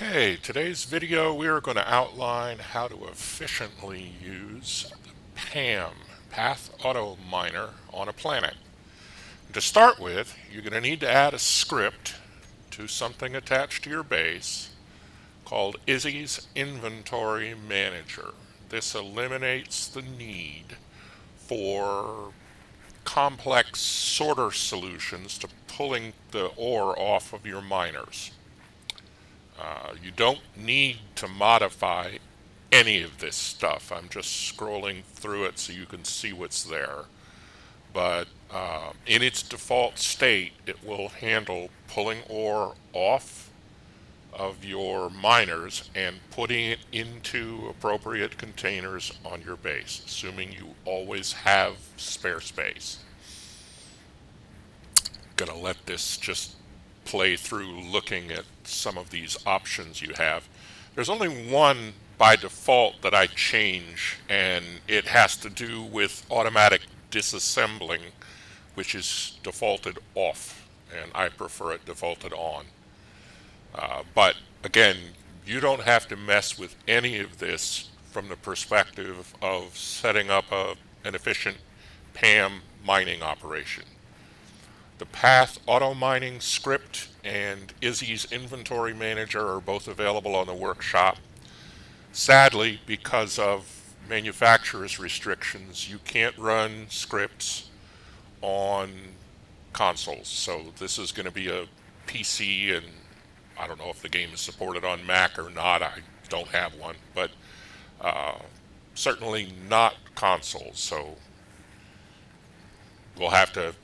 Okay, today's video we are going to outline how to efficiently use the PAM, Path Auto Miner, on a planet. To start with, you're going to need to add a script to something attached to your base called Izzy's Inventory Manager. This eliminates the need for complex sorter solutions to pulling the ore off of your miners. You don't need to modify any of this stuff. I'm just scrolling through it so you can see what's there. But in its default state, it will handle pulling ore off of your miners and putting it into appropriate containers on your base, assuming you always have spare space. Gonna let this just play through looking at some of these options you have. There's only one by default that I change, and it has to do with automatic disassembling, which is defaulted off, and I prefer it defaulted on. But again, you don't have to mess with any of this from the perspective of setting up an efficient PAM mining operation. The Path Auto Mining script and Izzy's Inventory Manager are both available on the workshop. Sadly, because of manufacturer's restrictions, you can't run scripts on consoles. So this is going to be a PC, and I don't know if the game is supported on Mac or not. I don't have one, but certainly not consoles. So we'll have to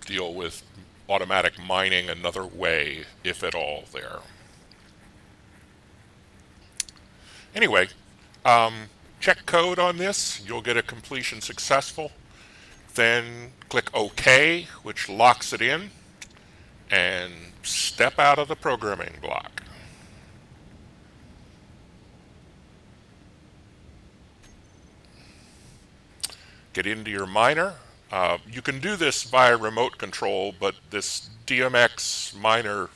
deal with automatic mining another way, if at all, there. Anyway, check code on this. You'll get a completion successful. Then click OK, which locks it in, and step out of the programming block. Get into your miner. You can do this via remote control, but this DMX miner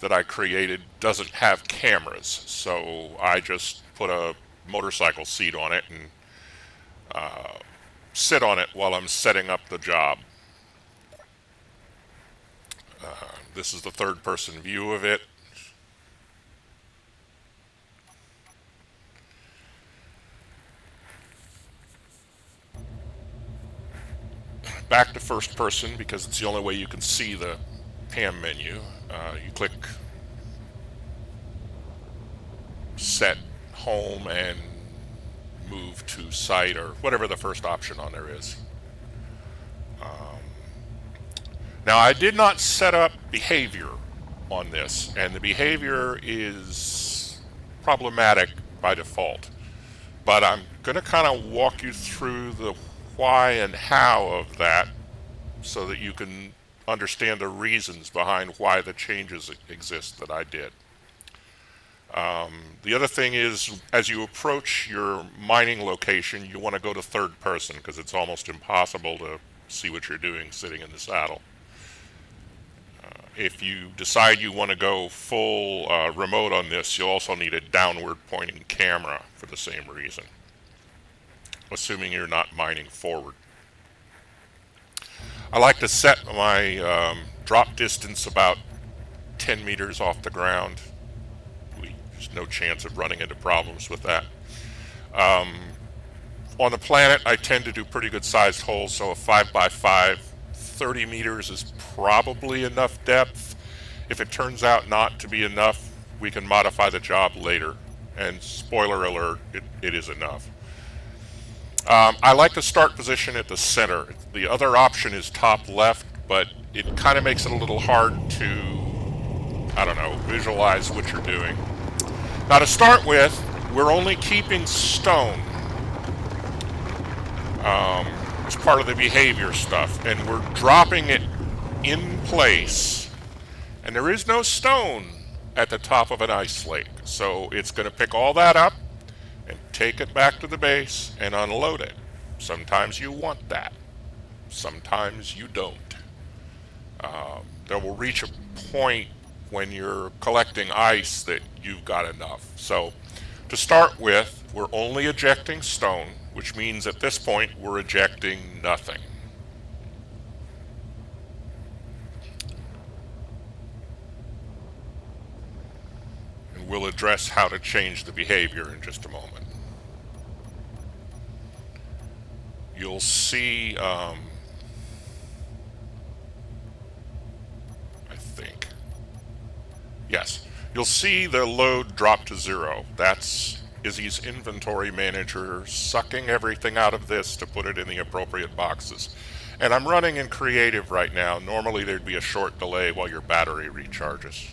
that I created doesn't have cameras, so I just put a motorcycle seat on it and sit on it while I'm setting up the job. This is the third-person view of it. Back to first person because it's the only way you can see the PAM menu. You click set home and move to site, or whatever the first option on there is. Now, I did not set up behavior on this, and the behavior is problematic by default. But I'm going to kind of walk you through the why and how of that so that you can understand the reasons behind why the changes exist that I did. The other thing is, as you approach your mining location, you want to go to third person because it's almost impossible to see what you're doing sitting in the saddle. If you decide you want to go full remote on this, you'll also need a downward pointing camera for the same reason, assuming you're not mining forward. I like to set my drop distance about 10 meters off the ground. There's no chance of running into problems with that. On the planet, I tend to do pretty good sized holes, so a 5x5, 30 meters is probably enough depth. If it turns out not to be enough, we can modify the job later. And spoiler alert, it is enough. I like the start position at the center. The other option is top left, but it kind of makes it a little hard to, I don't know, visualize what you're doing. Now, to start with, we're only keeping stone as part of the behavior stuff, and we're dropping it in place. And there is no stone at the top of an ice lake, so it's going to pick all that up and take it back to the base and unload it. Sometimes you want that. Sometimes you don't. There will reach a point when you're collecting ice that you've got enough. So to start with, we're only ejecting stone, which means at this point we're ejecting nothing. And we'll address how to change the behavior in just a moment. You'll see, I think, yes, you'll see the load drop to 0. That's Izzy's inventory manager sucking everything out of this to put it in the appropriate boxes. And I'm running in creative right now. Normally there'd be a short delay while your battery recharges.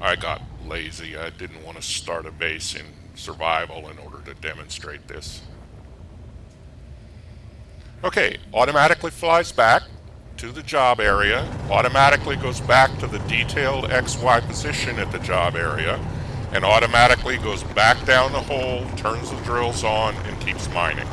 I got lazy. I didn't want to start a base in survival in order to demonstrate this. Okay, automatically flies back to the job area, automatically goes back to the detailed XY position at the job area, and automatically goes back down the hole, turns the drills on, and keeps mining.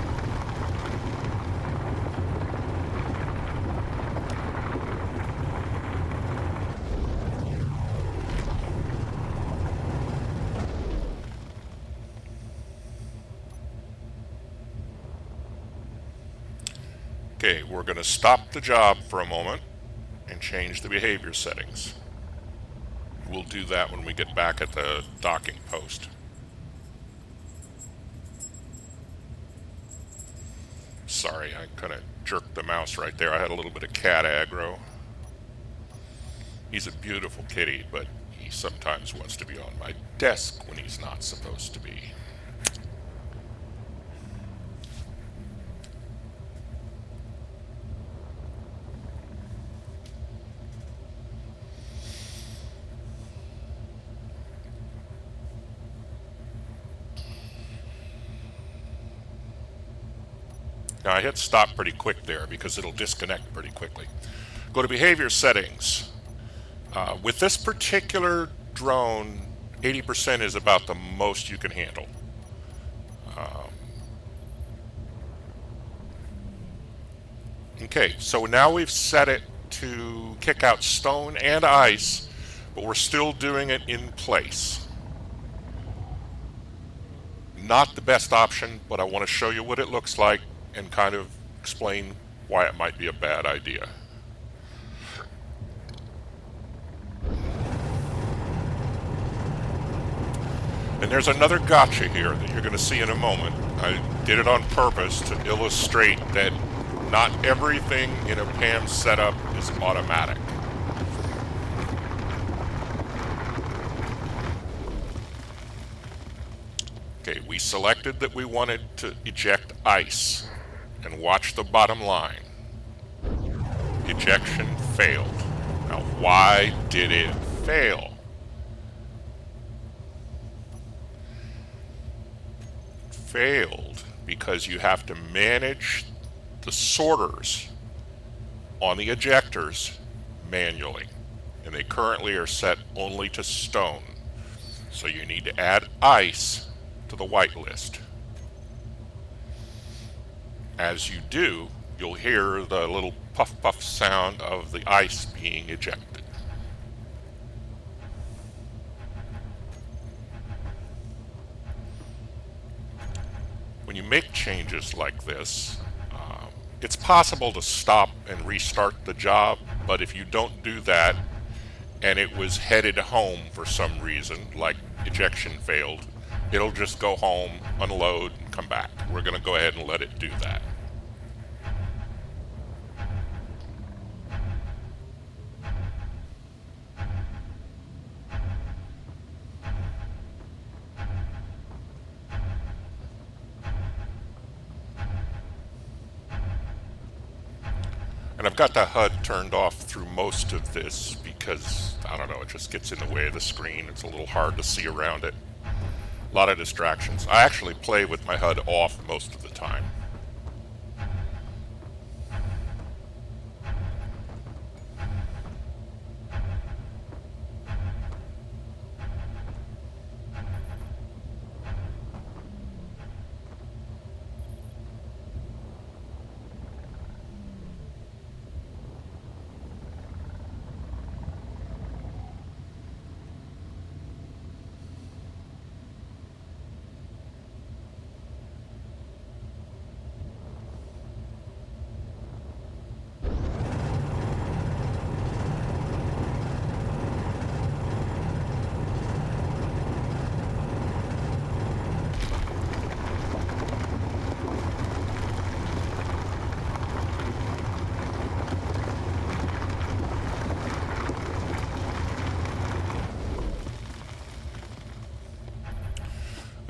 Okay, we're going to stop the job for a moment and change the behavior settings. We'll do that when we get back at the docking post. Sorry, I kind of jerked the mouse right there. I had a little bit of cat aggro. He's a beautiful kitty, but he sometimes wants to be on my desk when he's not supposed to be. Now I hit stop pretty quick there because it'll disconnect pretty quickly. Go to behavior settings. With this particular drone, 80% is about the most you can handle. Okay, so now we've set it to kick out stone and ice, but we're still doing it in place. Not the best option, but I want to show you what it looks like and kind of explain why it might be a bad idea. And there's another gotcha here that you're going to see in a moment. I did it on purpose to illustrate that not everything in a PAM setup is automatic. Okay, we selected that we wanted to eject ice, and watch the bottom line. Ejection failed. Now, why did it fail? Failed because you have to manage the sorters on the ejectors manually, and they currently are set only to stone. So you need to add ice to the whitelist. As you do, you'll hear the little puff puff sound of the ice being ejected. When you make changes like this, it's possible to stop and restart the job, but if you don't do that and it was headed home for some reason, like ejection failed, it'll just go home, unload, and come back. We're going to go ahead and let it do that. And I've got the HUD turned off through most of this because, I don't know, it just gets in the way of the screen. It's a little hard to see around it. A lot of distractions. I actually play with my HUD off most of the time.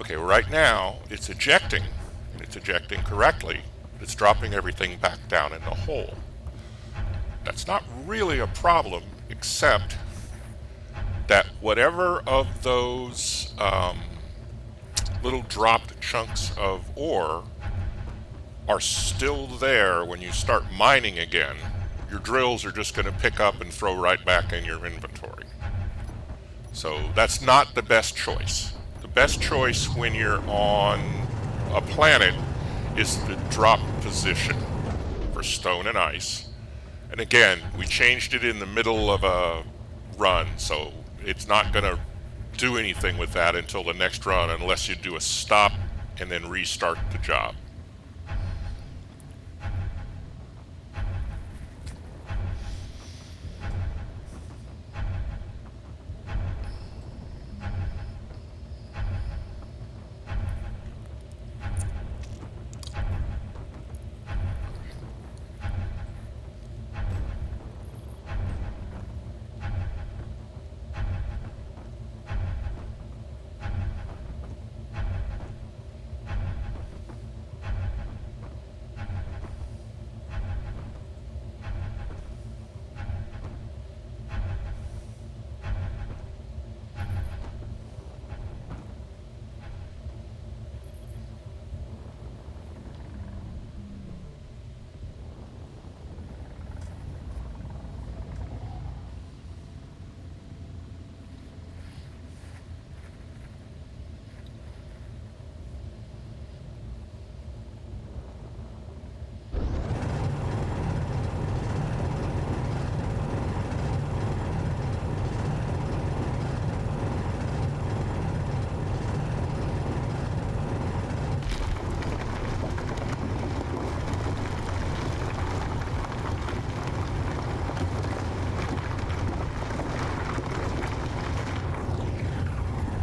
Okay, right now it's ejecting, and it's ejecting correctly. It's dropping everything back down in the hole. That's not really a problem, except that whatever of those little dropped chunks of ore are still there when you start mining again, your drills are just going to pick up and throw right back in your inventory. So that's not the best choice. The best choice when you're on a planet is the drop position for stone and ice. And again, we changed it in the middle of a run, so it's not going to do anything with that until the next run unless you do a stop and then restart the job.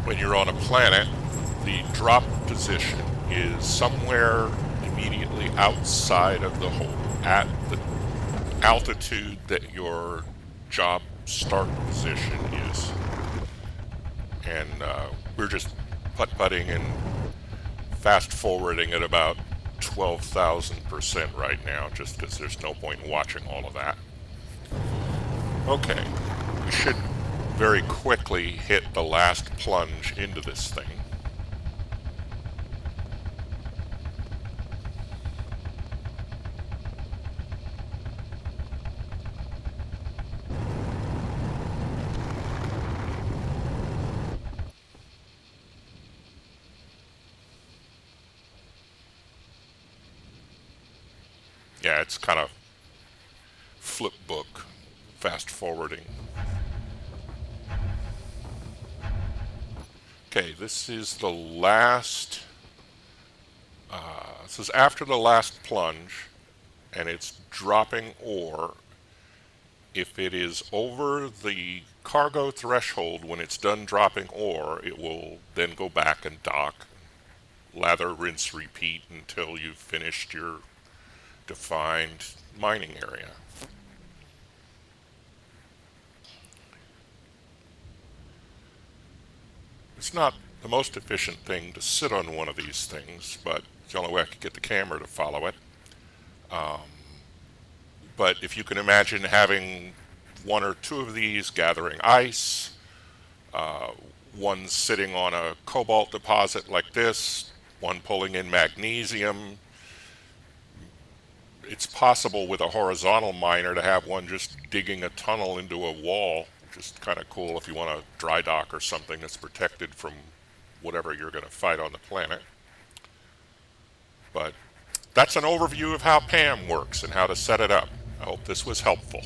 When you're on a planet, the drop position is somewhere immediately outside of the hole at the altitude that your job start position is. And we're just putt-putting and fast-forwarding at about 12,000% right now, just because there's no point in watching all of that. Okay, we should very quickly hit the last plunge into this thing. Yeah, it's kind of flip book, fast forwarding. Okay, this is the last, this is after the last plunge, and it's dropping ore. If it is over the cargo threshold when it's done dropping ore, it will then go back and dock, lather, rinse, repeat until you've finished your defined mining area. It's not the most efficient thing to sit on one of these things, but it's the only way I could get the camera to follow it. But if you can imagine having one or two of these gathering ice, one sitting on a cobalt deposit like this, one pulling in magnesium, it's possible with a horizontal miner to have one just digging a tunnel into a wall. Just kind of cool if you want a dry dock or something that's protected from whatever you're going to fight on the planet. But that's an overview of how PAM works and how to set it up. I hope this was helpful.